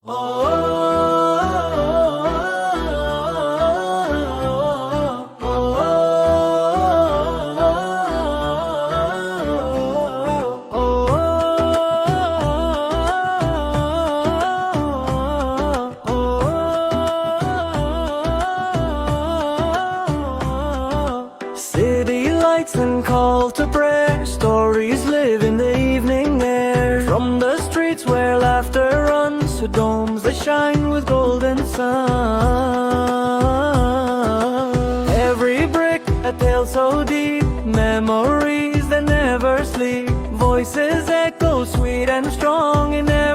City lights and call to prayer, stories live in the evening air. From the streets where laughter runs to domes that shine with golden sun. Every brick a tale so deep, memories that never sleep. Voices echo sweet and strong in every